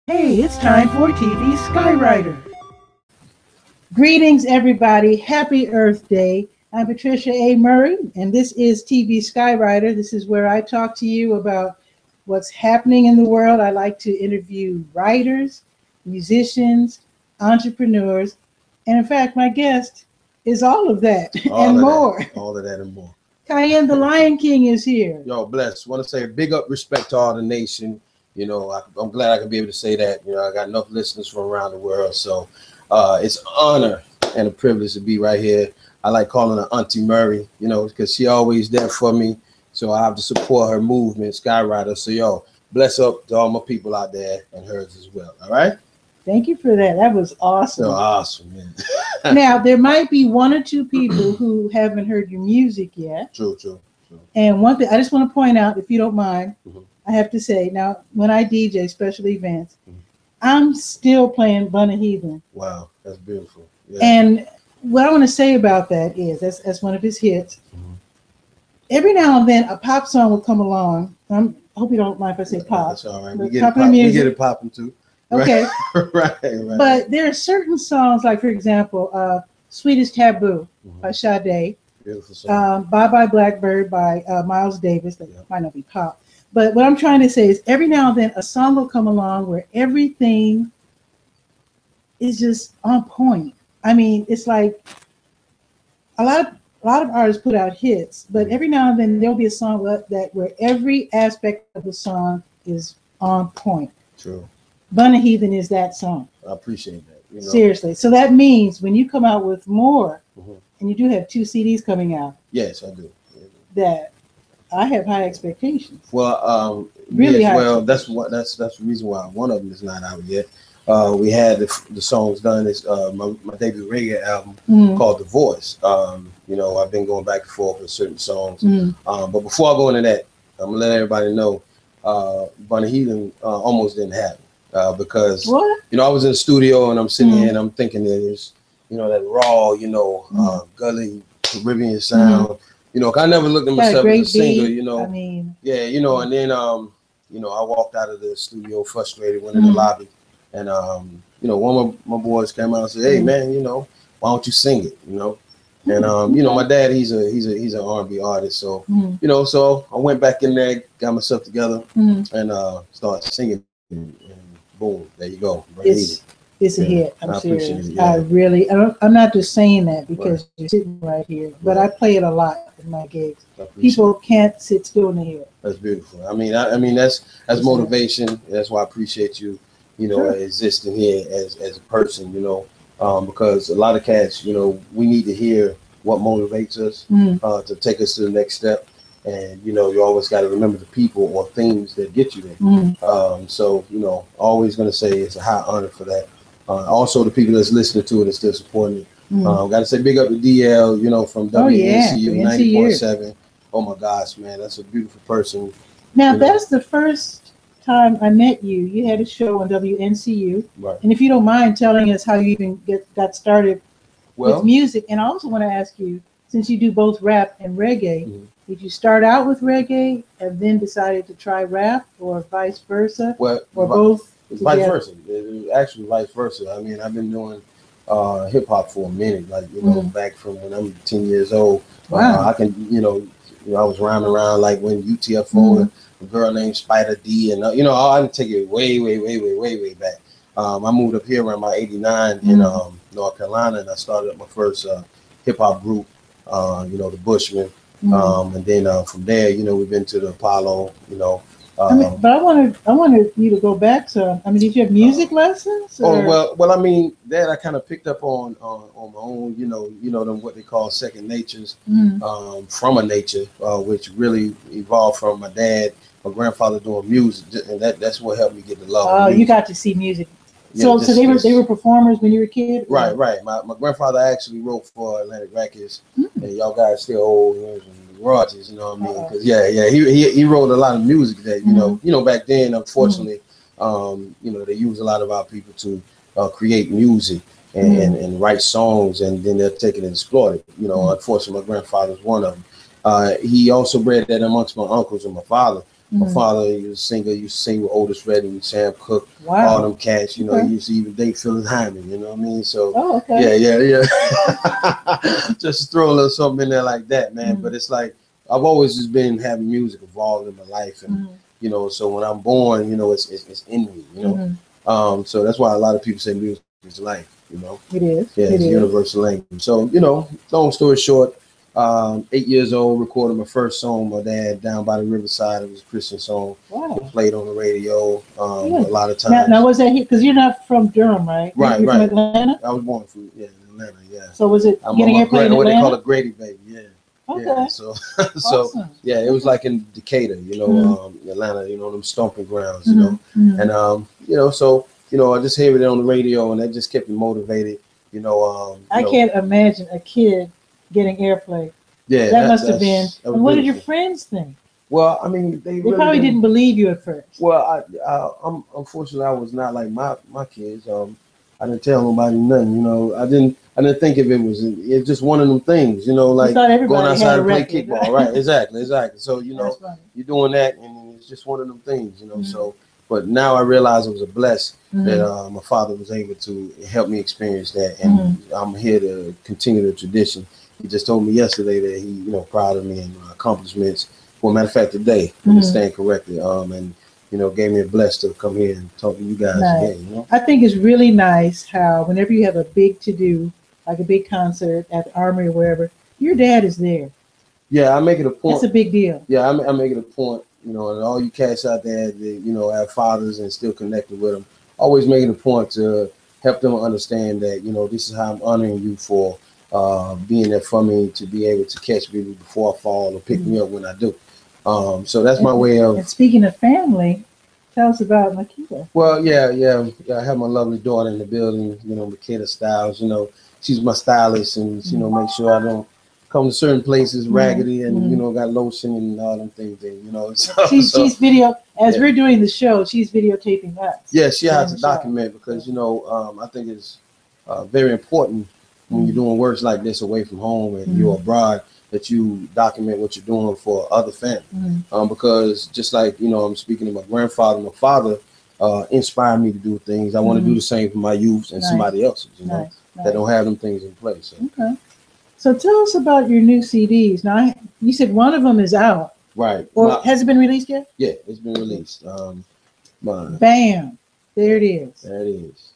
Hey, it's time for TV Skywriter. Greetings, everybody. Happy Earth Day. I'm Patricia A. Murray, and this is TV Skywriter. This is where I talk to you about what's happening in the world. I like to interview writers, musicians, entrepreneurs, and in fact, my guest is all of that and more. All of that and more. Cayenne, the Lion King, is here. Yo, bless. Want to say a big up respect to all the nation. You know, I'm glad I can be able to say that. You know, I got enough listeners from around the world. So it's an honor and a privilege to be right here. I like calling her Auntie Murray, you know, because she always there for me. So I have to support her movement, Skywriter. So, yo, bless up to all my people out there and hers as well. All right? Thank you for that. That was awesome. So awesome, man. Now, there might be one or two people who haven't heard your music yet. True. And one thing I just want to point out, if you don't mind, I have to say, now, when I DJ special events, I'm still playing Bunny Heathen. Wow, that's beautiful. Yeah. And what I want to say about that is, that's one of his hits. Every now and then, a pop song will come along. I hope you don't mind if I say pop. That's all right. We get it popping too. Okay. Right. But there are certain songs, like, for example, Sweetest Taboo by Sade. Beautiful song. Bye Bye Blackbird by Miles Davis. That might not be pop. But what I'm trying to say is every now and then a song will come along where everything is just on point. I mean, it's like a lot of artists put out hits, but every now and then there'll be a song where every aspect of the song is on point. True. Bunny Heathen is that song. I appreciate that. You know? Seriously. So that means when you come out with more, and you do have 2 CDs coming out. Yes, I do. That I have high expectations. Well, really yes, high. Well, that's the reason why one of them is not out yet. We had the songs done. It's my debut reggae album called The Voice. You know, I've been going back and forth with certain songs. But before I go into that, I'm gonna let everybody know Bunny Heathen almost didn't happen because what? You know, I was in the studio and I'm sitting here and I'm thinking there's, you know, that raw, you know, gully Caribbean sound. You know, I never looked at myself as a singer, you know. I mean, yeah, you know, and then you know, I walked out of the studio frustrated, went in the lobby, and you know, one of my boys came out and said, "Hey man, you know, why don't you sing it?" You know. And you know, my dad, he's an R&B artist, so you know, so I went back in there, got myself together, and started singing, and boom, there you go. It's a hit. I'm serious. It, yeah. I'm not just saying that because you're sitting right here, but I play it a lot in my gigs. People can't sit still in hear it. That's beautiful. I mean, that's motivation. That's why I appreciate you, you know, existing here as a person, you know, because a lot of cats, you know, we need to hear what motivates us to take us to the next step. And, you know, you always got to remember the people or things that get you there. So, you know, always going to say it's a high honor for that. Also, the people that's listening to it and still supporting it. Got to say big up to DL, you know, from WNCU 90.7. Oh my gosh, man, that's a beautiful person. Now, that's the first time I met you. You had a show on WNCU. Right. And if you don't mind telling us how you even got started with music. And I also want to ask you, since you do both rap and reggae, did you start out with reggae and then decided to try rap, or vice versa? Well, or both? It's vice versa. It's actually vice versa. I mean, I've been doing hip hop for a minute, like, you know, back from when I'm 10 years old. Wow. I can, you know, I was rhyming around like when UTFO and a girl named Spider D, and you know, I can take it way back. I moved up here around about 89 in North Carolina, and I started up my first hip hop group, you know, the Bushmen. And then from there, you know, we've been to the Apollo, you know. But I wanted you to go back to. I mean, did you have music lessons? Or? Oh well. I mean, that I kind of picked up on my own. You know them what they call second natures from a nature, which really evolved from my dad, my grandfather doing music, and that's what helped me get the love. Oh, you got to see music. So they were performers when you were a kid. Right. My grandfather actually wrote for Atlantic Records, and y'all guys still old. Royalties, you know what I mean? Because he wrote a lot of music that you know back then. Unfortunately, you know, they use a lot of our people to create music and write songs, and then they'll take it and exploit it. You know, unfortunately, my grandfather's one of them. He also bred that amongst my uncles and my father. My father, he was a singer. He used to sing with Otis Redding, Sam Cooke, all them cats. You know, he used to even date Phyllis Hyman. You know what I mean? So yeah. Just throw a little something in there like that, man. But it's like I've always just been having music involved in my life, and you know, so when I'm born, you know, it's in me. You know, so that's why a lot of people say music is life. You know, it is. Yeah, it's universal language. So you know, long story short. 8 years old, recorded my first song. My dad down by the riverside. It was a Christian song. Wow. Played on the radio a lot of times. Now was that here? Because you're not from Durham, right? Right, you're from Atlanta. I was born from Atlanta. Yeah. So was it getting airplay in Atlanta? What they call a Grady baby. Yeah. Okay. Yeah, so awesome. Yeah, it was like in Decatur, you know, Atlanta, you know, them stomping grounds, you know, and you know, so you know, I just hear it on the radio, and that just kept me motivated, you know. I can't imagine a kid getting airplay. Yeah, that must have been. And what did your friends think? Well, I mean, they really probably didn't believe you at first. Well, I'm unfortunately I was not like my kids. I didn't tell nobody nothing. You know, I didn't think if it was. It's just one of them things. You know, like going outside and play kickball. Right? Exactly. So you know, you're doing that, and it's just one of them things. You know, so. But now I realize it was a blessing that my father was able to help me experience that, and I'm here to continue the tradition. He just told me yesterday that he, you know, proud of me and my accomplishments. Well, matter of fact, today, to stand corrected, and you know, gave me a bless to come here and talk to you guys again. You know, I think it's really nice how whenever you have a big to do, like a big concert at the Armory or wherever, your dad is there. Yeah, I make it a point. That's a big deal. Yeah, I make it a point. You know, and all you cats out there that, you know, have fathers and still connected with them, always making a point to help them understand that, you know, this is how I'm honoring you for being there for me, to be able to catch me before I fall or pick me up when I do. So that's my way of. And speaking of family, tell us about Meekeda. Well, yeah. I have my lovely daughter in the building, you know, Meekeda Stylez. You know, she's my stylist, and, you know, make sure I don't come to certain places raggedy and you know, got lotion and all them things there, you know. So, she's video as we're doing the show, she's videotaping us. Yeah, she has to document because, you know, I think it's very important when you're doing works like this away from home and you're abroad, that you document what you're doing for other family. Because just like, you know, I'm speaking to my grandfather, my father inspired me to do things. I want to do the same for my youth and somebody else's, you know, that don't have them things in place. So. Okay. So tell us about your new CDs. Now, you said one of them is out. Right. Or has it been released yet? Yeah, it's been released. Bam. There it is. There it is.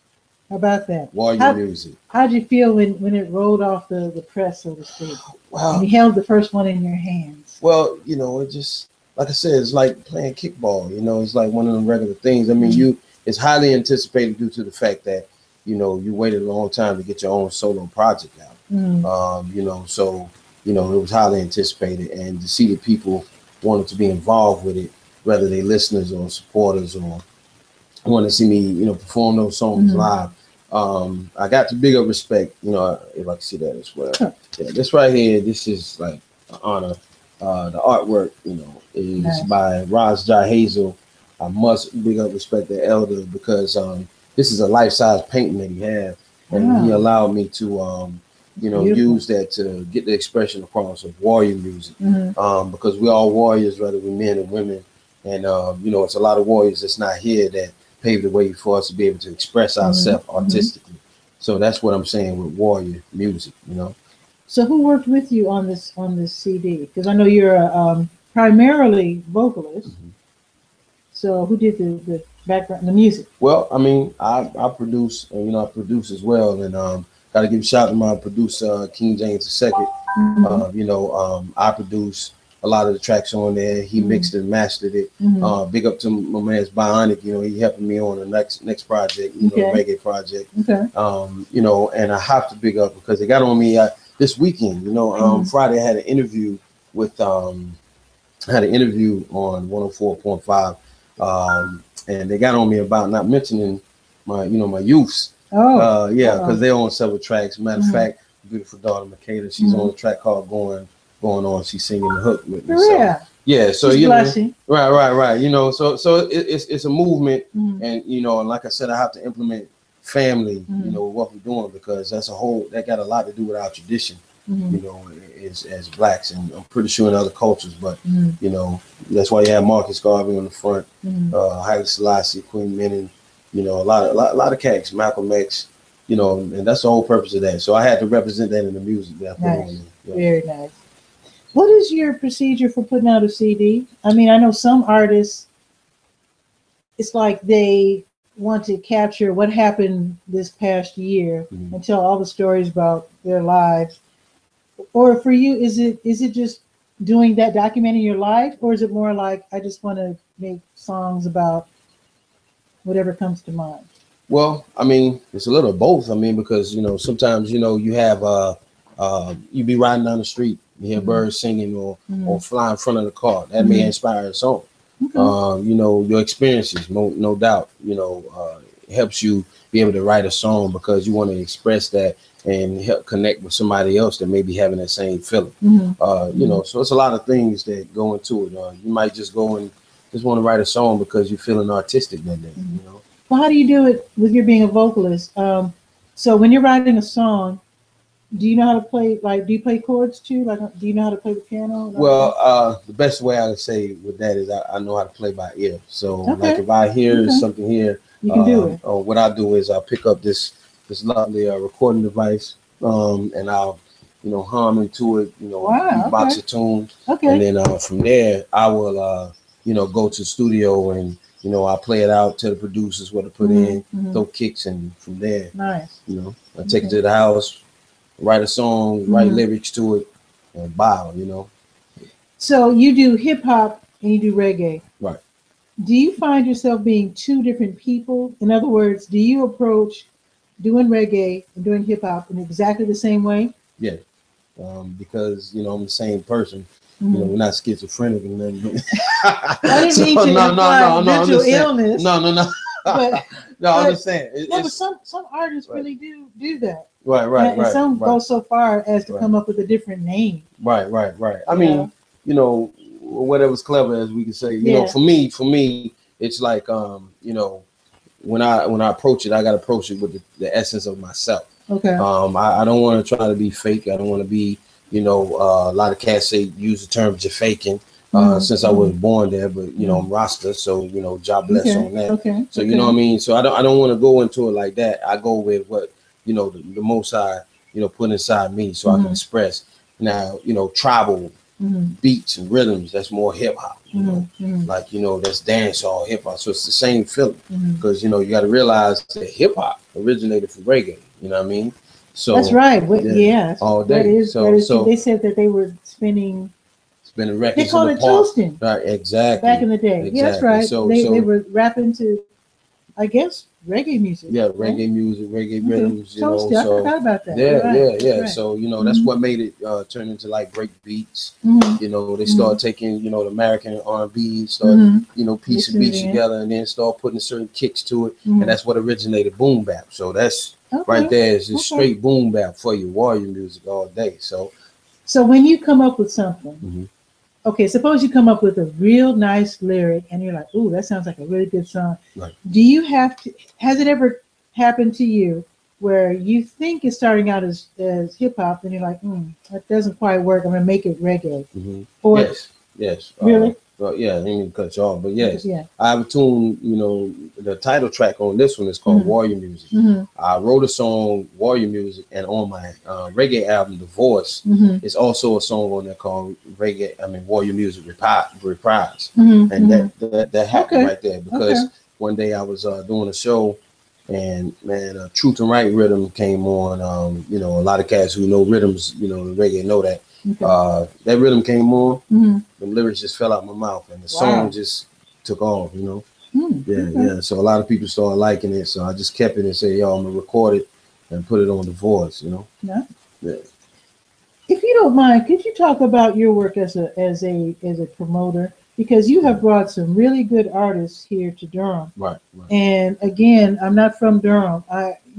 How about that? Warrior music. How'd you feel when it rolled off the press, so to speak? Well, and you held the first one in your hands. Well, you know, it just, like I said, it's like playing kickball. You know, it's like one of them regular things. I mean, it's highly anticipated due to the fact that, you know, you waited a long time to get your own solo project out. You know, so, you know, it was highly anticipated, and to see the people wanted to be involved with it, whether they listeners or supporters or want to see me, you know, perform those songs live. I got to big up respect, you know, if I can see that as well. Yeah, this right here, this is like an honor. The artwork, you know, is by Ras Jai Hazel. I must big up respect the elder because this is a life-size painting that he had, and he allowed me to you know, use that to get the expression across of warrior music. Because we're all warriors, whether we're men and women, and you know, it's a lot of warriors that's not here that paved the way for us to be able to express ourselves artistically. So that's what I'm saying with warrior music, you know. So who worked with you on this CD? Because I know you're a primarily vocalist. So who did the background, the music? Well, I mean, I produce, and you know, I produce as well, and got to give a shout out to my producer, King James II. You know, I produce a lot of the tracks on there. He mixed and mastered it. Big up to my man's Bionic. You know, he helping me on the next project, you know, reggae project. You know, and I have to big up because they got on me this weekend. You know, Friday I had an interview with on 104.5. And they got on me about not mentioning my, you know, my youths. Because they're on several tracks. Matter of fact, beautiful daughter Meekeda, she's on a track called Going On. She's singing the hook with me. So, yeah, so she's you blushing. know, right. You know, so it's a movement, and you know, and like I said, I have to implement family. You know, what we're doing because that got a lot to do with our tradition. you know, as blacks, and I'm pretty sure in other cultures, but you know, that's why you have Marcus Garvey on the front, Haile Selassie, Queen Menin, you know, a lot of cats, Malcolm X, you know, and that's the whole purpose of that. So I had to represent that in the music that I put on. Yeah. Very nice. What is your procedure for putting out a CD? I mean, I know some artists, it's like they want to capture what happened this past year and tell all the stories about their lives. Or for you, is it just doing that, documenting your life, or is it more like I just want to make songs about whatever comes to mind? Well, I mean, it's a little of both. I mean, because you know, sometimes you know you have you be riding down the street, you hear birds singing or fly in front of the car. That may inspire a song. You know, your experiences, no doubt, you know, helps you be able to write a song because you want to express that and help connect with somebody else that may be having that same feeling. You know, so it's a lot of things that go into it. You might just go and just want to write a song because you're feeling artistic that day, you know. Well, how do you do it with your being a vocalist? So when you're writing a song, do you know how to play, like, do you play chords too? Like, do you know how to play the piano? Well, the best way I would say with that is I know how to play by ear. So like if I hear something here, you can do it. Or what I do is I'll pick up this lovely recording device, and I'll, you know, hum into it, you know, box of tunes. And then from there, I will, you know, go to the studio and, you know, I'll play it out, tell the producers what to put in, throw kicks, and from there, you know, I take it to the house, write a song, write lyrics to it, and bow, you know. So you do hip hop and you do reggae. Right. Do you find yourself being two different people? In other words, do you approach doing reggae and doing hip hop in exactly the same way? Yeah. Because, you know, I'm the same person. You know, we're not schizophrenic and nothing. I didn't mean to imply mental illness. No. But, no, I'm just saying. But some artists really do that. Right. And some go so far as to come up with a different name. Right. I mean, you know, whatever's clever, as we can say. You know, for me, it's like, you know, when I approach it, I got to approach it with the essence of myself. Okay. I don't want to try to be fake. I don't want to be, you know, a lot of cats say use the term you're faking. Since I was born there, but you know, I'm Rasta, so you know, God bless on that. So you know what I mean. So I don't want to go into it like that. I go with what, you know, the Most High, you know, put inside me, so I can express. Now, you know, tribal beats and rhythms, that's more hip hop. You know, like, you know, that's dance all hip hop. So it's the same feeling because you know you got to realize that hip hop originated from reggae. You know what I mean? So that's right. All day. That is, so they said that they were spinning records. They called it toasting. Right, exactly. Back in the day. Exactly. Yeah, that's right. So they were rapping to, I guess, reggae music. Yeah, reggae music, reggae rhythms. You know, I forgot about that. Yeah. Right. So you know, that's what made it turn into like break beats. You know, they start taking, you know, the American R&B, start you know, piecing beats together, and then start putting certain kicks to it, and that's what originated boom bap. So that's right there is just straight boom bap for you, warrior music all day. So when you come up with something. Okay, suppose you come up with a real nice lyric and you're like, ooh, that sounds like a really good song. Right. Do you have to, has it ever happened to you where you think it's starting out as hip hop and you're like, that doesn't quite work, I'm going to make it reggae? Or, yes. Really? Well, yeah, I didn't mean to cut you off, but yes. I have a tune, you know, the title track on this one is called Warrior Music. I wrote a song, Warrior Music, and on my reggae album, Divorce, it's also a song on there called Warrior Music Reprise. And that happened right there because one day I was doing a show and man, Truth and Right rhythm came on. You know, a lot of cats who know rhythms, you know, reggae know that. That rhythm came on, the lyrics just fell out my mouth and the song just took off, you know. So a lot of people started liking it, so I just kept it and said, yo, I'm gonna record it and put it on Divorce, you know. If you don't mind, could you talk about your work as a promoter? Because you have brought some really good artists here to Durham. Right. And again, I'm not from Durham.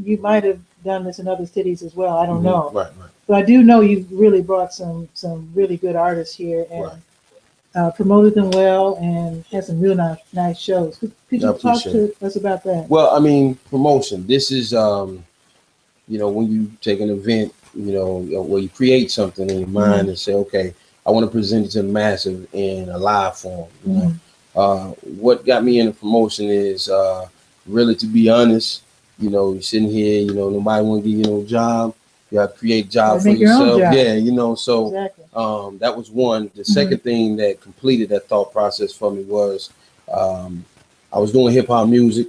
You might have done this in other cities as well. I don't know. Right. So I do know you've really brought some really good artists here and promoted them well and had some real nice shows. Could you talk to us about that? Well, I mean, promotion. This is, you know, when you take an event you know, where you create something in your mind and say, okay, I want to present it to the masses in a live form. You know, what got me into promotion is really, to be honest, you know, you're sitting here, you know, nobody want to give you no job. You have to create jobs for yourself. Yeah, you know, so that was one. The second thing that completed that thought process for me was I was doing hip hop music.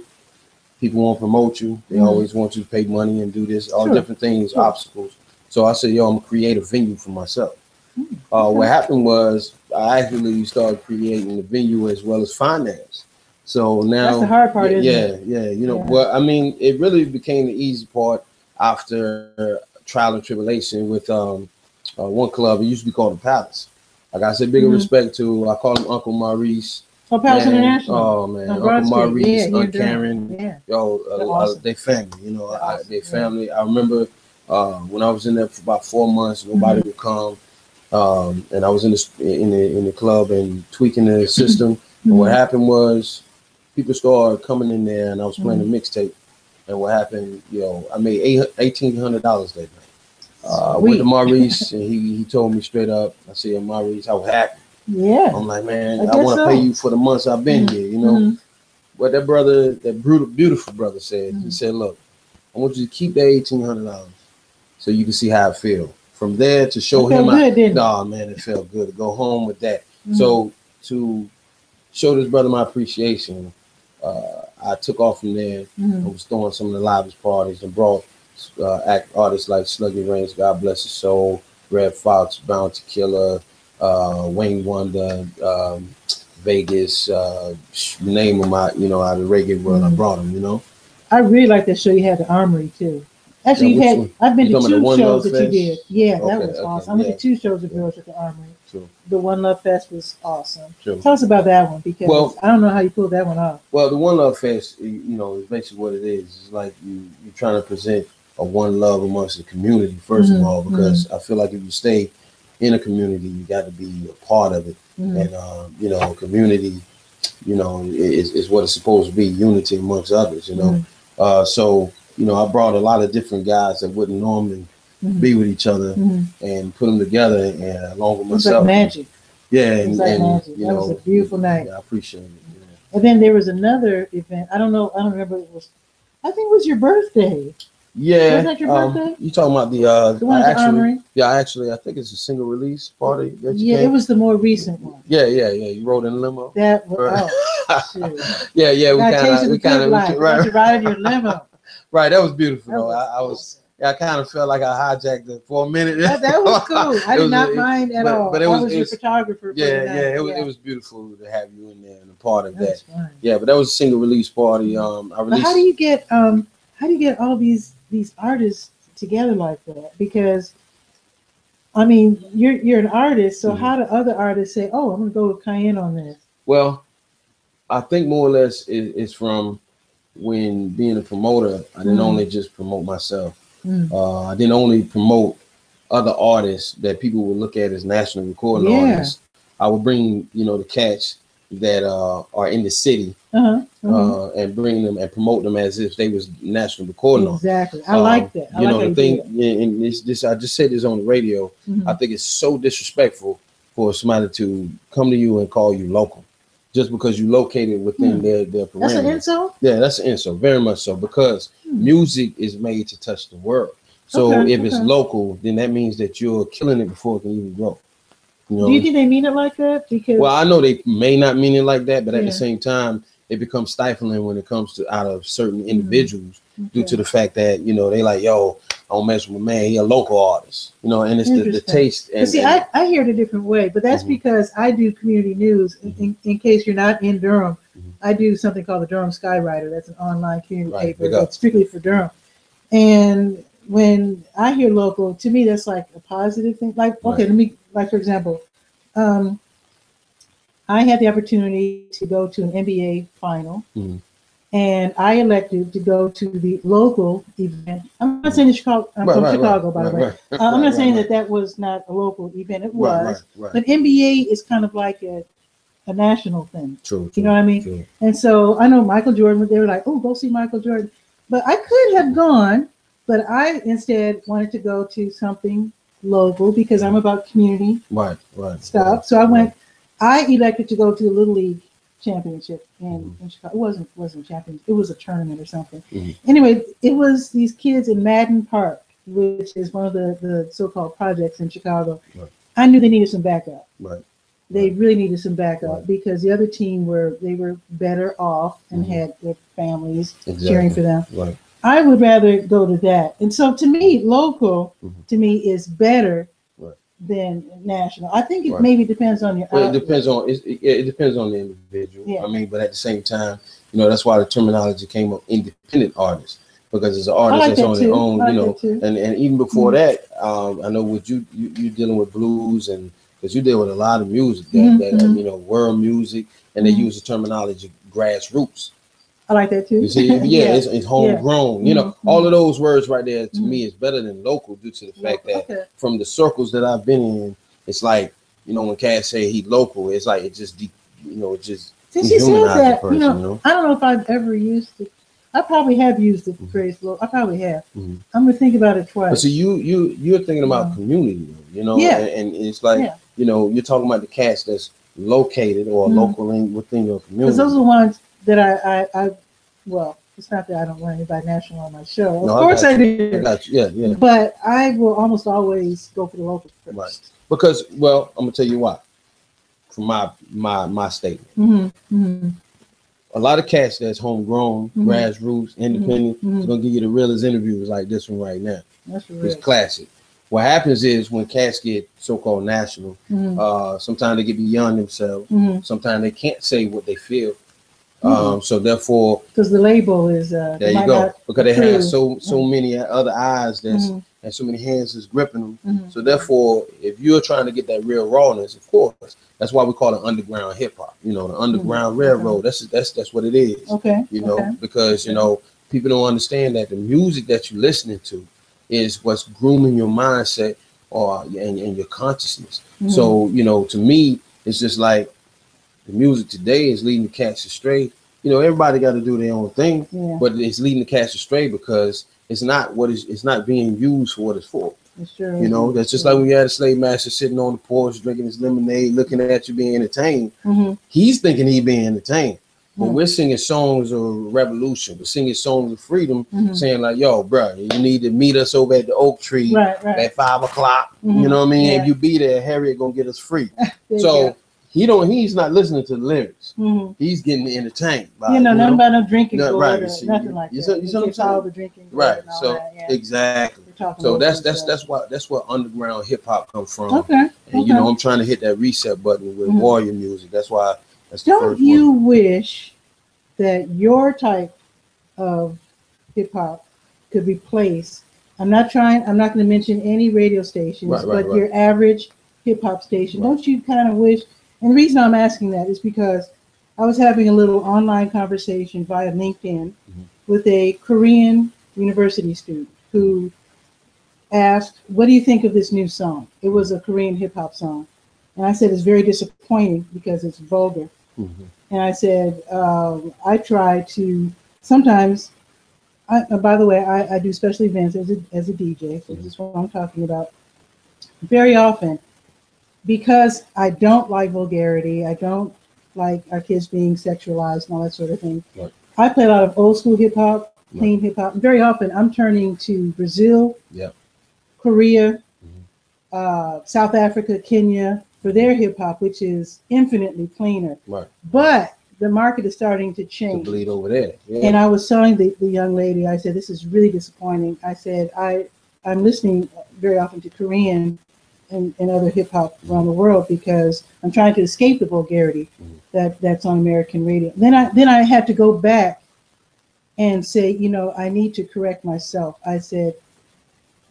People won't promote you. They always want you to pay money and do this, all different things, obstacles. So I said, yo, I'm gonna create a venue for myself. What happened was I actually started creating the venue as well as finance. So now that's the hard part, isn't it? Yeah, you know, well, I mean, it really became the easy part after trial and tribulation with one club. It used to be called the Palace. Like I said, bigger respect to, I call him Uncle Maurice. Oh, Palace International. Oh man, Uncle Maurice, Aunt Karen, yo, they family. You know, they family. I remember when I was in there for about 4 months, nobody would come. And I was in the club and tweaking the system. And what happened was people started coming in there, and I was playing a mixtape. And what happened, you know, I made $1,800 that night. I went to Maurice, and he told me straight up. I said, Maurice, I was happy. Yeah. I'm like, man, I want to pay you for the months I've been here, you know. But that brother, that beautiful brother said, he said, look, I want you to keep that $1,800 so you can see how I feel. From there to show him, nah, man, it felt good to go home with that. So to show this brother my appreciation, I took off from there. I was throwing some of the livest parties and brought artists like Sluggy Reigns, God bless his soul, Red Fox, Bounty Killer, Wayne Wonder, Vegas, name them out, you know, out of the reggae world. I brought them, you know. I really like that show you had, the Armory too. Actually, I've been to 2 shows that you did. Yeah, that was awesome. I went to 2 shows of yours at the Armory. The One Love Fest was awesome. Tell us about that one, because I don't know how you pulled that one off. Well, the One Love Fest, you know, is basically what it is. It's like you're trying to present a one love amongst the community, first of all, because I feel like if you stay in a community, you got to be a part of it. And, you know, community, you know, is what it's supposed to be, unity amongst others, you know. So, you know, I brought a lot of different guys that wouldn't normally be with each other and put them together, and along with myself. It was like magic. Yeah, it was like magic. You that know, was a beautiful night. Yeah, I appreciate it. Yeah. And then there was another event. I don't remember. It was, I think it was your birthday. Yeah. Was that your birthday? You talking about the one at the Armory? Yeah, actually, I think it's a single release party. That you it was the more recent one. Yeah. You rode in a limo. That was, shoot. Yeah. We kind of ride in your limo. Right, that was beautiful. I kind of felt like I hijacked it for a minute. That was cool. I did not mind at all. But it was your photographer. It was beautiful to have you in there and a part of that. Yeah, but that was a single release party. But how do you get all these artists together like that? Because I mean, you're an artist, so how do other artists say, "Oh, I'm going to go with Cayenne on this"? Well, I think more or less it's from when being a promoter. I didn't only just promote myself. I didn't only promote other artists that people would look at as national recording artists. I would bring, you know, the cats that are in the city and bring them and promote them as if they was national recording artists. Exactly. I like that. You know, the thing, and this I just said this on the radio. I think it's so disrespectful for somebody to come to you and call you local just because you located within their parameters. That's an insult? Yeah, that's an insult, very much so, because music is made to touch the world. So if it's local, then that means that you're killing it before it can even grow. You know? Do you think they mean it like that? Because I know they may not mean it like that, but at the same time, it becomes stifling when it comes to out of certain individuals due to the fact that, you know, they like, yo, I don't mess with my man, he a local artist, you know, and it's the taste. And see, I hear it a different way, but that's because I do community news. In case you're not in Durham, I do something called the Durham Skywriter. That's an online community paper that's strictly for Durham. And when I hear local, to me, that's like a positive thing. Like, okay, let me, like, for example, I had the opportunity to go to an NBA final. And I elected to go to the local event. I'm not saying Chicago. I'm from Chicago, by the way. I'm not saying that was not a local event. It was. But NBA is kind of like a national thing. True. You know what I mean? True. And so I know Michael Jordan. They were like, "Oh, go see Michael Jordan." But I could have gone But I instead wanted to go to something local because I'm about community stuff. So I went. I elected to go to the Little League Championship in Chicago. It wasn't champion. It was a tournament or something. Anyway, it was these kids in Madden Park, which is one of the so-called projects in Chicago. I knew they needed some backup. They really needed some backup because the other team were better off and had their families cheering for them. I would rather go to that. And so to me, local to me is better than national. I think it maybe depends on your it depends on it depends on the individual. I mean, but at the same time, you know, that's why the terminology came up independent artist, because it's an artist that's on their own, you know, and even before that, I know what you dealing with blues, and because you deal with a lot of music that you know, world music, and they use the terminology grassroots. I like that too. You see, it's homegrown. You know, all of those words right there to me is better than local, due to the fact that from the circles that I've been in, it's like, you know, when cats say he local, it's like it just, you know, it just. Since you said that, person, you know, I don't know if I've ever used it. I probably have used the phrase local. I probably have. I'm gonna think about it twice. But see, you're thinking about community, you know, and it's like, you know, you're talking about the cats that's located or local within your community. Because those are the ones that I well, it's not that I don't want anybody national on my show. Of course I do. I got you. Yeah. But I will almost always go for the local first. Right. Because, well, I'm gonna tell you why. From my statement. A lot of cats that's homegrown, grassroots, independent, is gonna give you the realest interviews like this one right now. That's real. It's classic. What happens is when cats get so-called national, sometimes they get beyond themselves. Sometimes they can't say what they feel. So therefore, because the label is there you go, because they have so many other eyes that's and so many hands is gripping them. So therefore, if you're trying to get that real rawness, of course, that's why we call it underground hip hop. You know, the underground railroad. That's what it is. You know, because you know, people don't understand that the music that you're listening to is what's grooming your mindset and your consciousness. So you know, to me, it's just like, the music today is leading the cats astray. You know, everybody got to do their own thing, but it's leading the cats astray because it's not being used for what it's for. You know, that's just like when you had a slave master sitting on the porch drinking his lemonade, looking at you being entertained. He's thinking he being entertained. But we're singing songs of revolution. We're singing songs of freedom, saying like, yo, bro, you need to meet us over at the oak tree at 5 o'clock. You know what I mean? If you be there, Harriet gonna get us free. So he's not listening to the lyrics. He's getting entertained. By, nothing about no drinking or nothing like that. You see what I'm saying? All the drinking so exactly. So that's where underground hip hop comes from. And you know, I'm trying to hit that reset button with warrior music. That's why. Don't you wish that your type of hip hop could replace? I'm not going to mention any radio stations, but your average hip hop station. Don't you kind of wish? And the reason I'm asking that is because I was having a little online conversation via LinkedIn with a Korean university student who asked, what do you think of this new song? It was a Korean hip hop song. And I said, it's very disappointing because it's vulgar. And I said, I try to sometimes, by the way, I do special events as a DJ. So this is what I'm talking about. Very often, because I don't like vulgarity, I don't like our kids being sexualized and all that sort of thing. I play a lot of old school hip hop, clean hip hop. Very often I'm turning to Brazil, Korea, South Africa, Kenya for their hip hop, which is infinitely cleaner. But the market is starting to change. To bleed over there. And I was telling the young lady, I said, this is really disappointing. I said, I'm listening very often to Korean and other hip hop around the world because I'm trying to escape the vulgarity that's on American radio. Then I had to go back and say, you know, I need to correct myself. I said,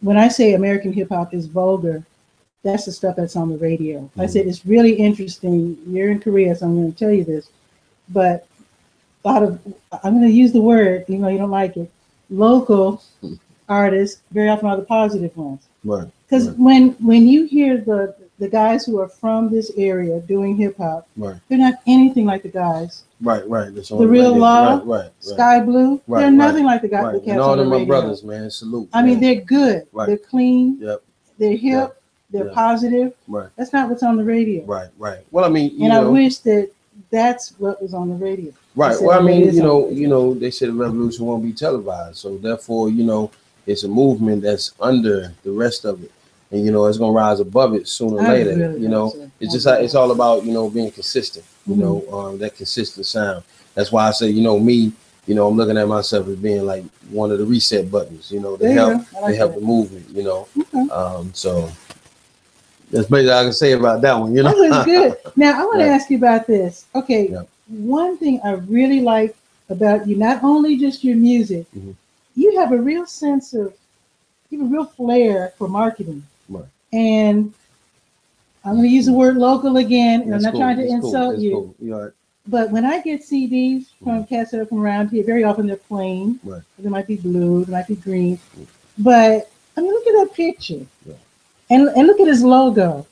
when I say American hip hop is vulgar, that's the stuff that's on the radio. I said, it's really interesting. You're in Korea, so I'm going to tell you this, but I'm going to use the word, even though you don't like it, local artists very often are the positive ones. Because when you hear the the guys who are from this area doing hip hop, right, they're not anything like the guys. right, right. That's The Real Law, right, Sky Blue, right, they're nothing like the guys. right. The cats And all on the them my radio. brothers, man. Salute. I mean, they're good. Right. They're clean. Yep. They're hip. Yep. They're Yep. positive. Right. That's not what's on the radio. Right, right. Well, I mean, you and know, I wish that that's what was on the radio. right. Well, I mean, you know, they said the revolution won't be televised, so therefore, you know, it's a movement that's under the rest of it, and you know, it's gonna rise above it sooner or later. Really you know, it's just it's all about, you know, being consistent. You know, that consistent sound. That's why I say, you know, me. You know, I'm looking at myself as being like one of the reset buttons. You know, to help the movement. You know, so. That's basically all I can say about that one, you know. That was good. Now, I want to ask you about this. Okay, one thing I really like about you, not only just your music, you have a real sense of, you have a real flair for marketing. Right. And I'm going to use the word local again, and I'm not trying to insult you. Right. But when I get CDs from cats that are from around here, very often they're plain. Right. They might be blue, they might be green. But, I mean, look at that picture. Yeah. And look at his logo.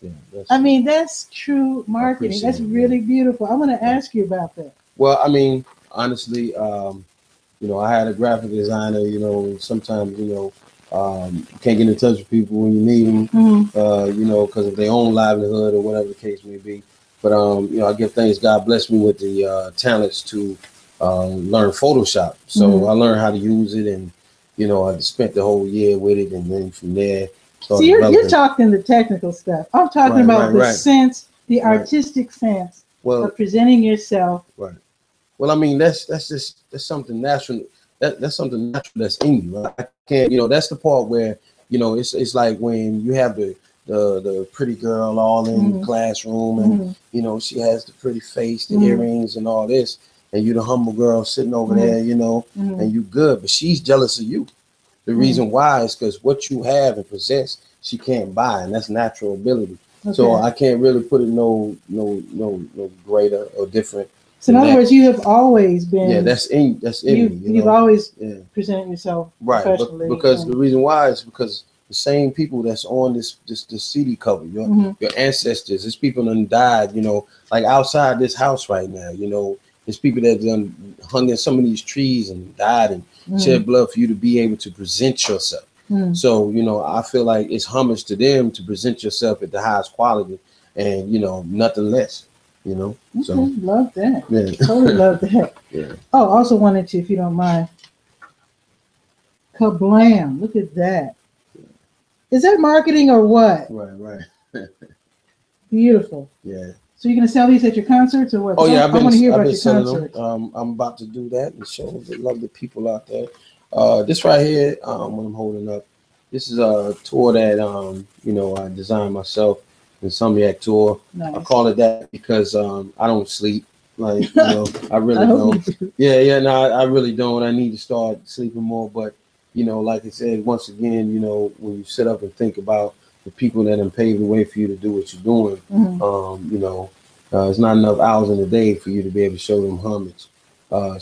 Yeah, I mean, that's true marketing. That's really beautiful. I want to ask you about that. Well, I mean, honestly, you know, I had a graphic designer. You know, sometimes, you know, you can't get in touch with people when you need them. You know, because of their own livelihood or whatever the case may be. But you know, I give thanks. God bless me with the talents to learn Photoshop. So I learned how to use it, and you know, I spent the whole year with it, and then from there. So you're talking the technical stuff. I'm talking about the sense, the artistic sense of presenting yourself. Right. Well, I mean, that's something natural. That's something natural that's in you. Right? I can't, you know, that's the part where, you know, it's like when you have the pretty girl all in the classroom, and you know, she has the pretty face, the earrings, and all this, and you the humble girl sitting over there, you know, and you good, but she's jealous of you. The reason why is because what you have and possess, she can't buy, and that's natural ability. Okay. So I can't really put it no greater or different. So in other words, you have always been. Yeah, that's in me. You've always presented yourself professionally. Because the reason why is because the same people that's on this CD cover, your ancestors, there's people that died, you know, like outside this house right now, you know. There's people that done hung in some of these trees and died and shed blood for you to be able to present yourself. So, you know, I feel like it's homage to them to present yourself at the highest quality and, you know, nothing less, you know. So love that. Yeah. Totally love that. Yeah. Oh, also wanted to, if you don't mind. Kablam. Look at that. Is that marketing or what? Right. Beautiful. Yeah. So you're gonna sell these at your concerts or what? Oh yeah, I want to hear about your selling concerts. them. I'm about to do that and show the lovely people out there. This right here, what I'm holding up, this is a tour that you know, I designed myself, the Insomniac tour. Nice. I call it that because I don't sleep. Like, you know, I really don't. Yeah, no, I really don't. I need to start sleeping more. But you know, like I said, once again, you know, when you sit up and think about the people that have paved the way for you to do what you're doing, you know, it's not enough hours in the day for you to be able to show them homage.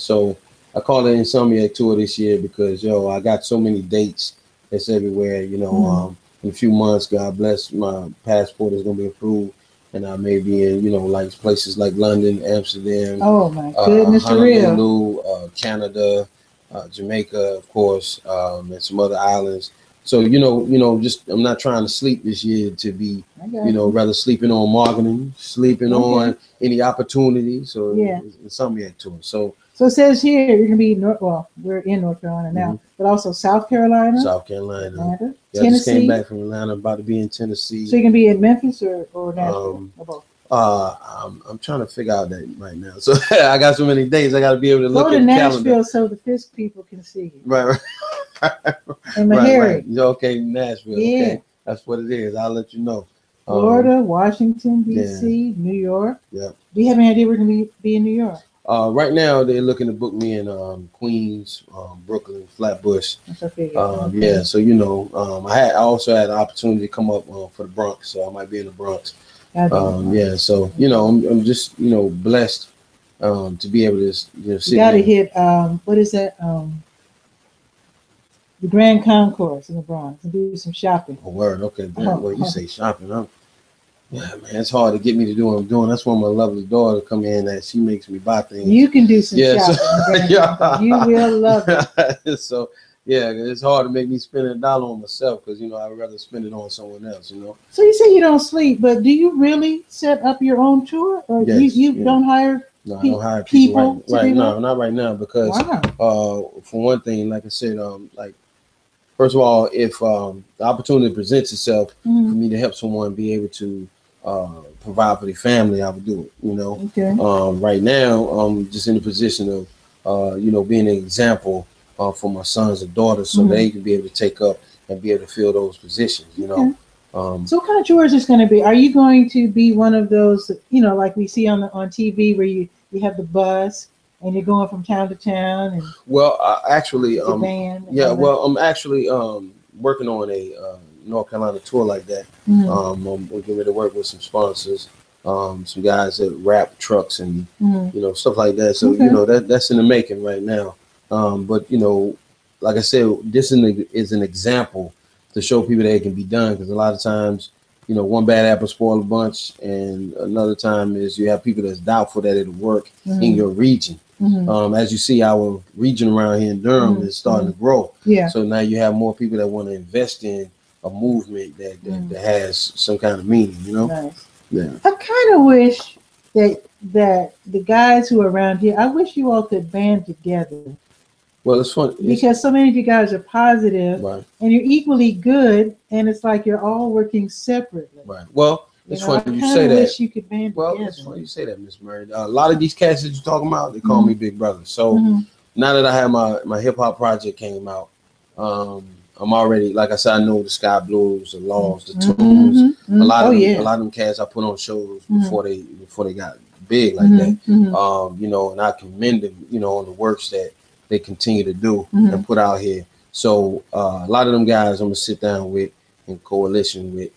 So I call it Insomniac Tour this year because, yo, I got so many dates that's everywhere, you know. In a few months, God bless, my passport is going to be approved, and I may be in, you know, like places like London, Amsterdam. Oh, my goodness, Honolulu, Canada, Jamaica, of course, and some other islands. So, you know, just I'm not trying to sleep this year to be, you know, rather sleeping on marketing, sleeping on any opportunities or Insomniac Tour. So it says here you're gonna be we're in North Carolina now, but also South Carolina, Atlanta, Tennessee. I just came back from Atlanta, about to be in Tennessee. So you can be in Memphis or Nashville or both. I'm trying to figure out that right now. So I got so many days. I got to be able to look at the Nashville calendar. So the Fisk people can see you. Right. And Meharry. Okay, Nashville. Yeah. Okay, that's what it is. I'll let you know. Florida, Washington D.C., New York. Yeah. Do you have any idea where we're going to be in New York? Right now they're looking to book me in Queens, Brooklyn, Flatbush. Yeah. So you know, I also had an opportunity to come up for the Bronx, so I might be in the Bronx. Yeah. So you know, I'm just, you know, blessed to be able to, you know, you got to hit what is that? the Grand Concourse in the Bronx and do some shopping. Oh, word. Okay. Well, you say shopping. Yeah, man, it's hard to get me to do what I'm doing. That's when my lovely daughter come in that she makes me buy things. You can do some shopping. So, yeah. You will love it. So, yeah, it's hard to make me spend $1 on myself because, you know, I'd rather spend it on someone else, you know. So you say you don't sleep, but do you really set up your own tour? Or yes, you don't hire No, I don't hire people right now. Not right now because, wow. For one thing, like I said, like, first of all, if the opportunity presents itself for me to help someone be able to provide for their family, I would do it, you know. Okay. Right now, I'm just in the position of, you know, being an example for my sons and daughters so they can be able to take up and be able to fill those positions, you know. So what kind of tours is going to be? Are you going to be one of those, you know, like we see on TV where you have the bus and you're going from town to town? And well, actually, van yeah, well, I'm actually working on a North Carolina tour like that. We're getting ready to work with some sponsors, some guys that wrap trucks and you know, stuff like that. So you know, that's in the making right now. But you know, like I said, this is an example to show people that it can be done, because a lot of times, you know, one bad apple spoil a bunch, and another time is you have people that's doubtful that it'll work in your region. As you see, our region around here in Durham is starting to grow. Yeah. So now you have more people that want to invest in a movement that has some kind of meaning, you know? Nice. Yeah. I kind of wish that the guys who are around here, I wish you all could band together. Well, it's fun because so many of you guys are positive, right, and you're equally good, and it's like you're all working separately. Right. Well, it's funny you say that. I wish you could band together. It's funny you say that, Miss Murray. A lot of these cats that you're talking about, they call me Big Brother. So now that I have my hip hop project came out, I'm already, like I said, I know the Sky Blues, the Laws, the Tunes. A lot of them cats I put on shows before they got big like that. You know, and I commend them, you know, on the works that they continue to do and put out here. So a lot of them guys I'm gonna sit down with in coalition with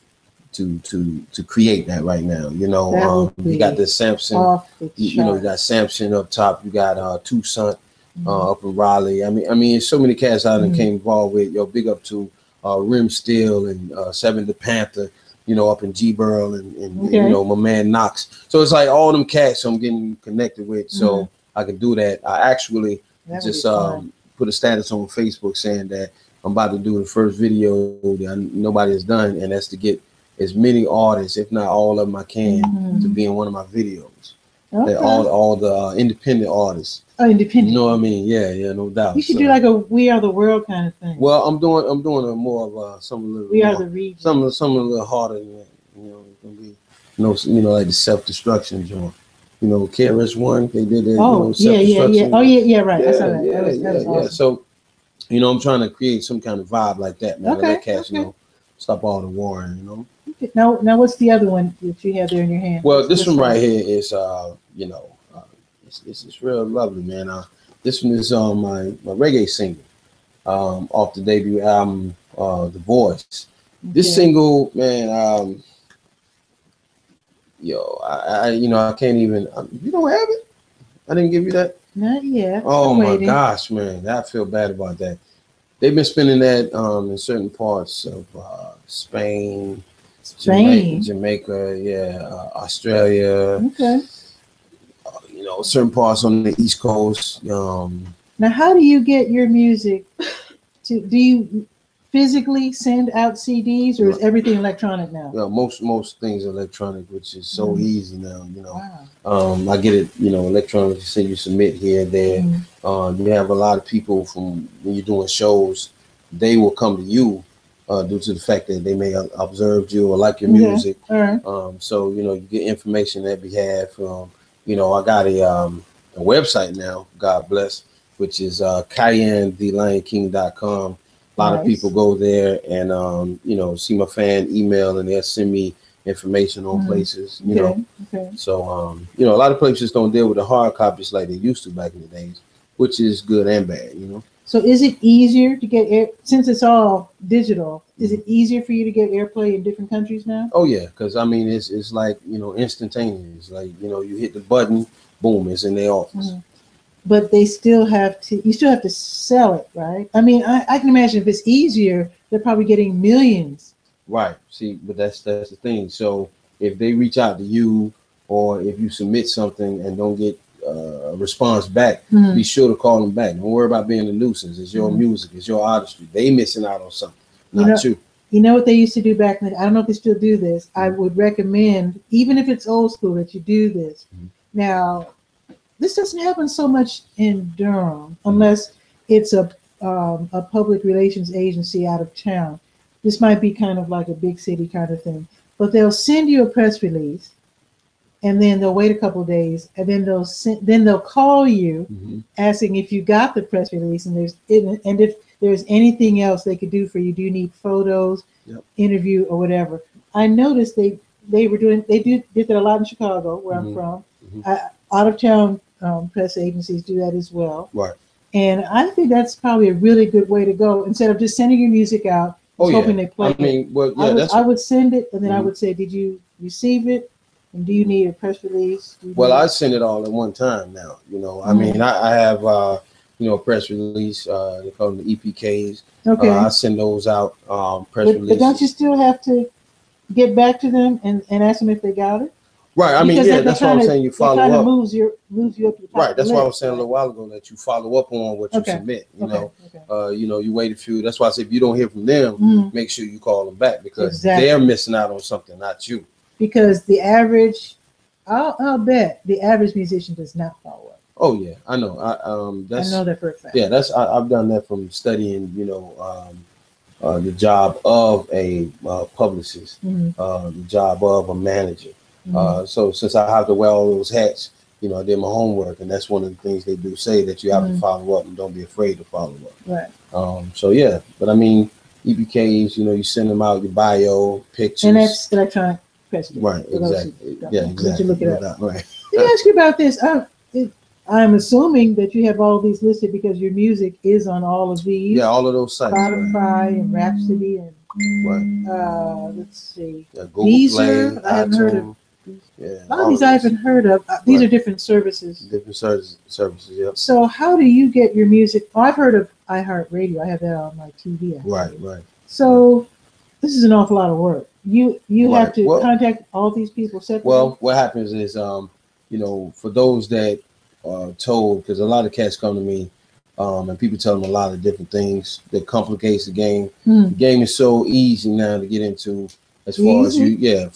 to create that right now. You know, you got the Samson, you know, you got Samson up top, you got Tucson up in Raleigh. I mean, so many cats I done came involved with. Yo, big up to Rim Steel and Seven the Panther, you know, up in G Burl and you know, my man Knox. So it's like all them cats I'm getting connected with, so I can do that. I actually just put a status on Facebook saying that I'm about to do the first video that nobody has done, and that's to get as many artists, if not all of them I can, to be in one of my videos. Okay. All the independent artists. Oh, independent. You know what I mean? Yeah, no doubt. You should do like a We Are the World kind of thing. Well, I'm doing a more of some a little. We Are the Region. Some a little harder than that. You know, it's gonna be, you know, like the self-destruction joint. You know, KRS-One, they did that. Oh, you know, yeah. Oh, yeah, right. Yeah, I saw that. That was awesome. So, you know, I'm trying to create some kind of vibe like that, man. Let cats, you know, stop all the warring, you know. Okay. Now, what's the other one that you have there in your hand? Well, this one right here is, you know, it's real lovely, man. This one is my reggae single off the debut album, The Voice. This single, man, yo, you know, I can't even. You don't have it? I didn't give you that. Not yet. Oh my gosh, man, I feel bad about that. They've been spending that in certain parts of Spain, Jamaica, Australia. Okay. You know, certain parts on the East Coast. Now, how do you get your music? Do you physically send out CDs, or is everything electronic now? Yeah, most things are electronic, which is so easy now. You know, I get it. You know, electronically. Say you submit here, there. You have a lot of people from when you're doing shows, they will come to you due to the fact that they may have observed you or like your music. So you know, you get information on their behalf. You know, I got a website now. God bless, which is CayenneTheLionKing.com. A lot of people go there and, you know, see my fan email, and they'll send me information on places, you know. So, you know, a lot of places don't deal with the hard copies like they used to back in the days, which is good and bad, you know. So is it easier to get, since it's all digital, is it easier for you to get airplay in different countries now? Oh, yeah, because, I mean, it's like, you know, instantaneous. Like, you know, you hit the button, boom, it's in their office. but they still have to. You still have to sell it, right? I mean, I can imagine if it's easier, they're probably getting millions. Right. See, but that's the thing. So if they reach out to you, or if you submit something and don't get a response back, be sure to call them back. Don't worry about being a nuisance. It's your music. It's your artistry. They missing out on something, not you. You know what they used to do back then? I don't know if they still do this. I would recommend, even if it's old school, that you do this. Now, this doesn't happen so much in Durham unless it's a public relations agency out of town. This might be kind of like a big city kind of thing. But they'll send you a press release, and then they'll wait a couple of days, and then they'll call you asking if you got the press release, and if there's anything else they could do for you. Do you need photos, interview, or whatever? I noticed they did that a lot in Chicago, where I'm from. Out of town press agencies do that as well. Right. And I think that's probably a really good way to go, instead of just sending your music out, hoping they play it. I would send it, and then I would say, did you receive it? And do you need a press release? Well, I send it all at one time now. I mean, I have a press release. They call them the EPKs. Okay. I send those out. Releases. But don't you still have to get back to them and ask them if they got it? Right. I mean, that's why I'm saying you follow up. Moves you up to the top. Right. That's why I was saying a little while ago that you follow up on what you submit. You wait a few. That's why I said if you don't hear from them, make sure you call them back, because they're missing out on something, not you. Because the average, I'll bet the average musician does not follow up. Oh yeah, I know. I know that for a fact. Yeah, I've done that from studying. The job of a publicist, the job of a manager. So since I have to wear all those hats, I did my homework, and that's one of the things they do say, that you have to follow up and don't be afraid to follow up. Right. So yeah, but I mean, EPKs, you send them out, your bio, pictures, and that's electronic press. Right. Exactly. Yeah. Exactly. You look it up. Right. Let me ask you about this. I'm assuming that you have all these listed because your music is on all of these. Yeah, all of those sites. Spotify and Rhapsody and let's see, Google Deezer. Play, I haven't heard of. Yeah, a lot of these I haven't heard of. These are different services. Different services. Yep. So how do you get your music? Oh, I've heard of iHeartRadio. I have that on my TV. Actually. Right. So this is an awful lot of work. You have to contact all these people separately. Well, what happens is, for those that are told, because a lot of cats come to me, and people tell them a lot of different things that complicates the game. The game is so easy now to get into, as far as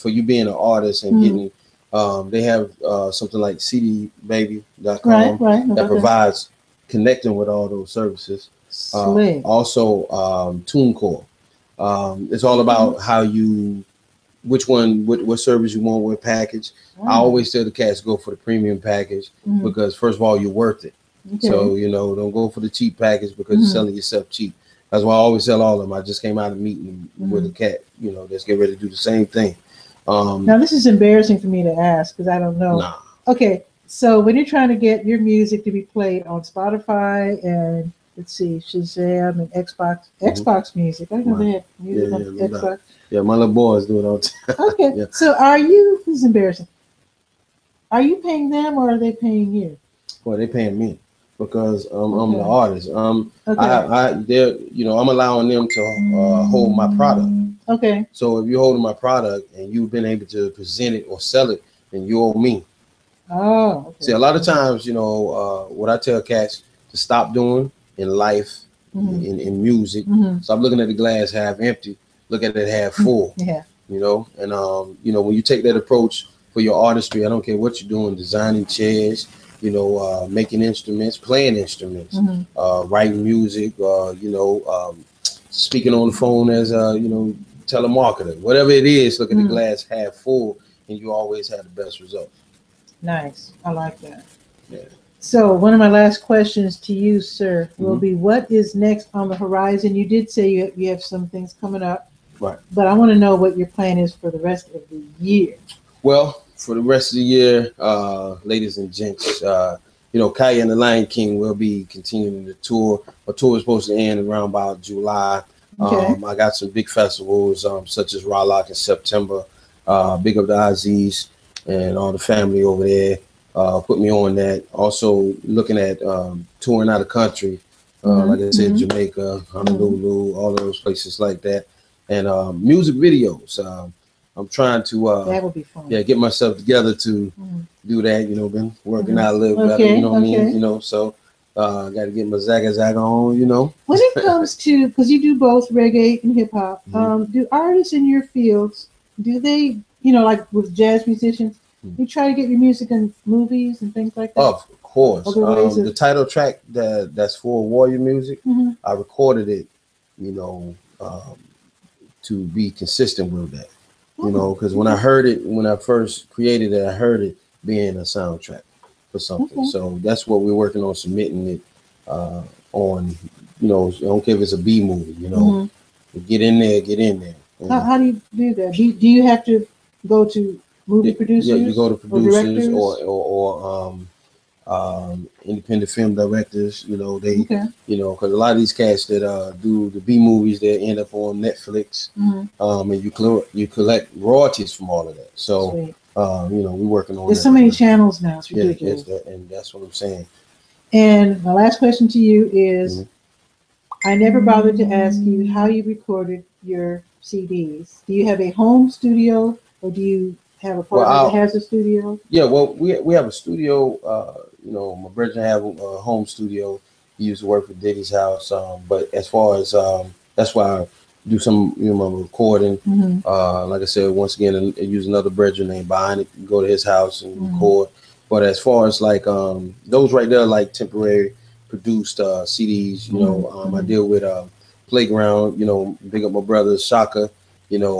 for you being an artist and getting, they have something like cdbaby.com that provides connecting with all those services. Also, TuneCore. It's all about what service you want, what package. I always tell the cats go for the premium package, because first of all, you're worth it. Okay. So, don't go for the cheap package because you're selling yourself cheap. That's why I always tell all of them. I just came out of a meeting with a cat, that's getting ready to do the same thing. Now, this is embarrassing for me to ask because I don't know. Nah. Okay, so when you're trying to get your music to be played on Spotify and let's see, Shazam and Xbox Music. I know they have music on Xbox. Yeah, my little boys do it all the time. Okay, so this is embarrassing. Are you paying them or are they paying you? Well, they're paying me because I'm the artist. I'm allowing them to hold my product. Okay. So if you're holding my product and you've been able to present it or sell it, then you owe me. Oh. Okay. See, a lot of times, what I tell cats to stop doing in life, in music, stop looking at the glass half empty, look at it half full. Yeah. And when you take that approach for your artistry, I don't care what you're doing, designing chairs, making instruments, playing instruments, writing music, speaking on the phone as a, telemarketer, whatever it is, look at the glass half full, and you always have the best result. Nice. I like that. Yeah. So one of my last questions to you, sir, will be, what is next on the horizon? You did say you have some things coming up, right? But I want to know what your plan is for the rest of the year. Well, for the rest of the year, ladies and gents, Cayenne the Lion King will be continuing the tour. Our tour is supposed to end around about July. Okay. I got some big festivals, such as Ralock in September. Big up the Aziz and all the family over there. put me on that. Also looking at touring out of country, like I said, Jamaica, Honolulu, all those places like that, and music videos. I'm trying to that would be fun. Yeah, get myself together to do that. You know, been working out a little better. You know what I mean? You know, so got to get my zag on. You know. When it comes to, because you do both reggae and hip hop, do artists in your fields, do they, you know, like with jazz musicians, you try to get your music in movies and things like that? Of course. The title track that's for Warrior Music, I recorded it, you know, to be consistent with that. You know, because when I heard it, when I first created it, I heard it being a soundtrack for something. So that's what we're working on, submitting it on, you know, I don't care if it's a B movie, you know, get in there. How do you do that? Do you have to go to movie producers? Yeah, you go to producers or independent film directors. You know, they, you know, because a lot of these cats that do the B movies, they end up on Netflix, and you collect royalties from all of that. So, you know, we're working on. There's so many channels now. It's ridiculous. And that's what I'm saying. And my last question to you is, I never bothered to ask you how you recorded your CDs. Do you have a home studio, or do you have a partner that has a studio? Yeah, well, we have a studio. You know, my brother have a home studio. He used to work for Diddy's house. But as far as that's why I do some, you know, my recording. Like I said, once again, I use another brother named behind it. Go to his house and record. But as far as like those right there, like temporary produced CDs. You know, I deal with Playground. You know, big up my brother Shaka. You know.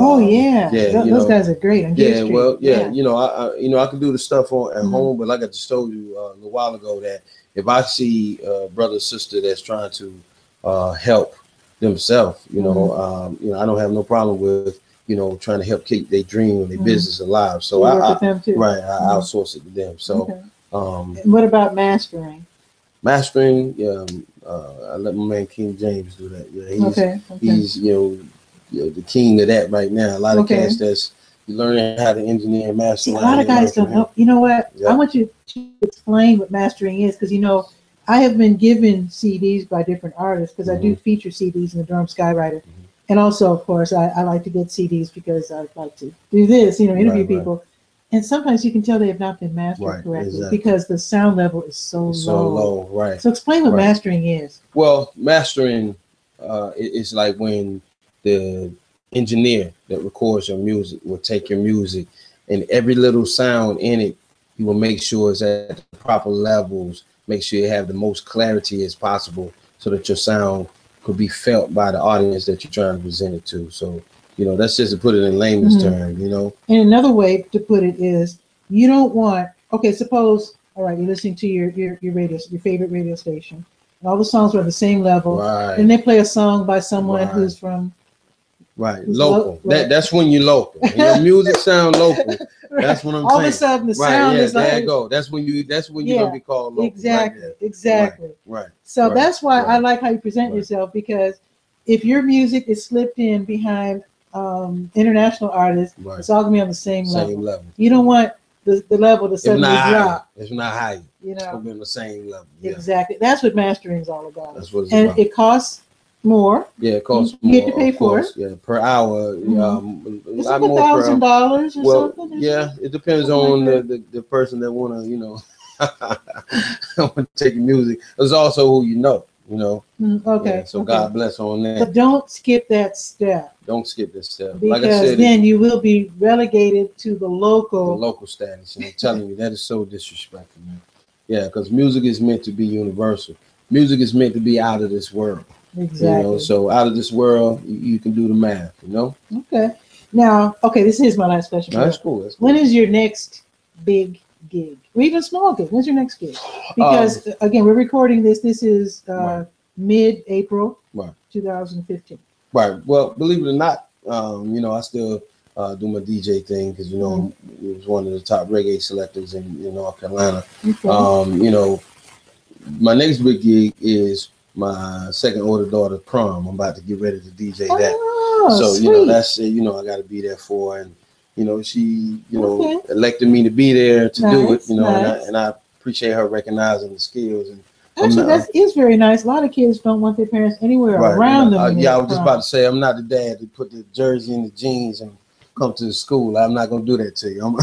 Those guys are great. You know, I can do the stuff at home, but like I just told you a little while ago, that if I see a brother or sister that's trying to help themselves, you know, I don't have no problem with, you know, trying to help keep their dream or their business alive. So I outsource it to them. So what about mastering? Mastering, I let my man King James do that. Yeah, he's you know, the king of that right now. A lot of cats that's learning how to engineer and master. See, a lot of guys don't know. You know what? I want you to explain what mastering is, because, you know, I have been given CDs by different artists, because I do feature CDs in the Durham Skywriter. And also, of course, I like to get CDs because I like to do this, you know, interview people. And sometimes you can tell they have not been mastered correctly because the sound level is so low. So explain what mastering is. Well, mastering is like when the engineer that records your music will take your music, and every little sound in it, he will make sure it's at the proper levels, make sure you have the most clarity as possible, so that your sound could be felt by the audience that you're trying to present it to. So, you know, that's just to put it in layman's terms, you know. And another way to put it is, you don't want, suppose, all right, you're listening to your favorite radio station, and all the songs are at the same level, and they play a song by someone who's from local. That's when you're local. When your music sound local. That's what I'm saying. All of a sudden the sound is like, there you go. That's when you're gonna be called local. Exactly. So that's why I like how you present yourself, because if your music is slipped in behind international artists, it's all gonna be on the same level. You don't want the level to suddenly drop. It's not high. You know, it's gonna be on the same level. Exactly. That's what mastering is all about. That's what it's about. It costs more. Yeah, it costs more. You get to pay for it. Yeah, per hour. It's like $1,000 or something. Yeah, it depends on the person that wanna, you know, want to take your music. There's also who you know. So God bless on that. But don't skip that step. Don't skip this step. Because like I said, then you will be relegated to the local status. And I'm telling you, that is so disrespectful, man. Yeah, because music is meant to be universal. Music is meant to be out of this world. Exactly. You know, so out of this world, you can do the math, you know? Okay. Now, this is my last question. No, that's cool. When is your next big gig? Or even small gig? When's your next gig? Because, again, we're recording this. This is mid-April 2015. Right. Well, believe it or not, you know, I still do my DJ thing, because, you know, it was one of the top reggae selectors in North Carolina. You know, my next big gig is my second older daughter's prom. I'm about to get ready to DJ that. So, sweet. You know, that's, you know, I got to be there for. And you know, she, you know, elected me to be there to do it, you know, and I appreciate her recognizing the skills. And actually, that is very nice. A lot of kids don't want their parents anywhere around them. Yeah, I was just about to say, I'm not the dad to put the jersey and the jeans and come to the school. I'm not gonna do that to you. I'm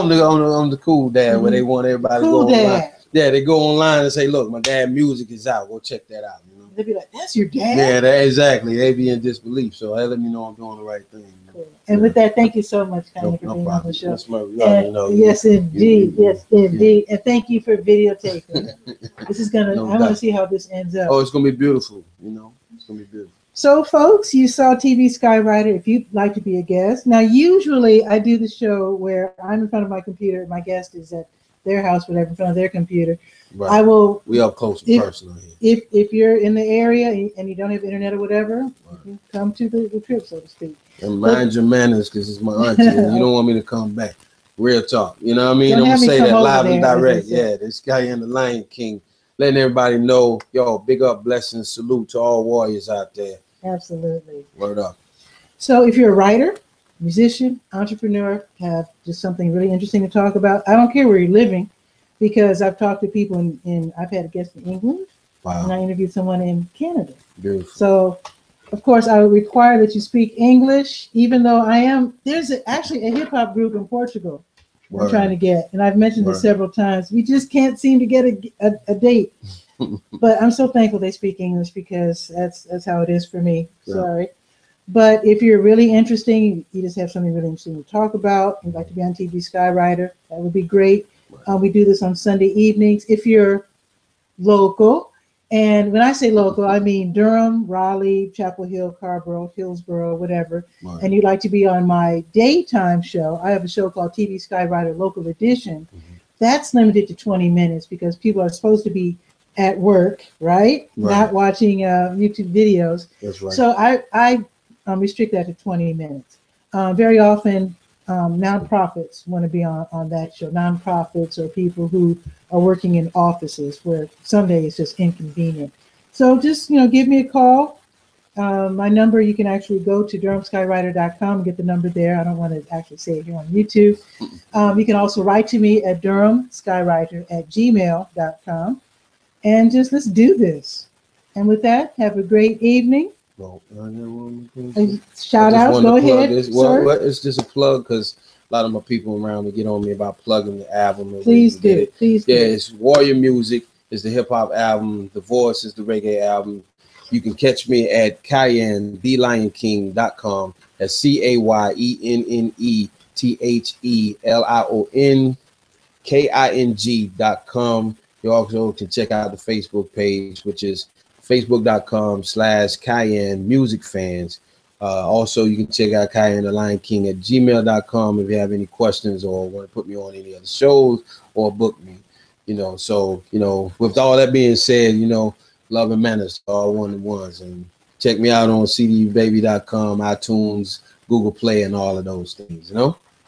the cool dad where they want everybody to go online. Yeah, they go online and say, look, my dad music is out. Go check that out. You know? They'd be like, that's your dad? Yeah, exactly. They be in disbelief. So that let me know I'm doing the right thing. Cool. And with that, thank you so much, Kanye, for being on the show. Yes, indeed. And thank you for videotaping. This is gonna. I want to see how this ends up. Oh, it's gonna be beautiful. You know, it's gonna be beautiful. So, folks, you saw TV Skywriter. If you'd like to be a guest, now usually I do the show where I'm in front of my computer. My guest is at their house, whatever, in front of their computer. Right. I will. We up close and personal here. If you're in the area and you don't have internet or whatever, you can come to the trip, so to speak. And mind your manners, because it's my auntie, and you don't want me to come back. Real talk, you know what I mean? I'm gonna say that live and direct. Yeah, this guy in the Lion King, letting everybody know, yo, big up, blessings, salute to all warriors out there. Absolutely. Word up. So if you're a writer, musician, entrepreneur, have just something really interesting to talk about, I don't care where you're living, because I've talked to people I've had a guest in England, and I interviewed someone in Canada. Beautiful. So, of course, I would require that you speak English, even though there's actually a hip hop group in Portugal I'm trying to get, and I've mentioned this several times. We just can't seem to get a date. But I'm so thankful they speak English, because that's how it is for me. Yeah. Sorry. But if you're really interesting, you just have something really interesting to talk about, you'd like to be on TV Skywriter, that would be great. We do this on Sunday evenings. If you're local, and when I say local, I mean Durham, Raleigh, Chapel Hill, Carborough, Hillsborough, whatever, and you'd like to be on my daytime show, I have a show called TV Skywriter Local Edition. That's limited to 20 minutes, because people are supposed to be at work, right? Not watching YouTube videos. That's right. So I restrict that to 20 minutes. Very often, nonprofits want to be on that show. Nonprofits or people who are working in offices where someday it's just inconvenient. So just, give me a call. My number, you can actually go to durhamskywriter.com and get the number there. I don't want to actually say it here on YouTube. You can also write to me at durhamskywriter@gmail.com. And just let's do this. And with that, have a great evening. Shout out, go ahead. It's just a plug, because a lot of my people around me get on me about plugging the album. Please do. Please do. Yeah, it's Warrior Music is the hip hop album. The Voice is the reggae album. You can catch me at Cayenne, TheLionKing.com. That's CAYENNETHELIONKING.com. You also can check out the Facebook page, which is facebook.com/Cayenne Music Fans. Also, you can check out Cayenne the Lion King at gmail.com if you have any questions or want to put me on any other shows or book me. So with all that being said, love and manners to all one-to-ones, and check me out on cdbaby.com, iTunes, Google Play, and all of those things.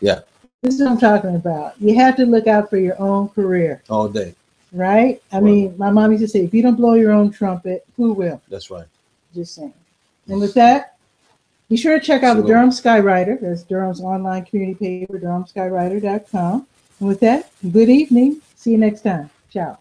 Yeah. This is what I'm talking about. You have to look out for your own career all day. Right? I mean, my mom used to say, if you don't blow your own trumpet, who will? That's right. Just saying. And with that, be sure to check out the Durham Skywriter. That's Durham's online community paper, durhamskywriter.com. And with that, good evening. See you next time. Ciao.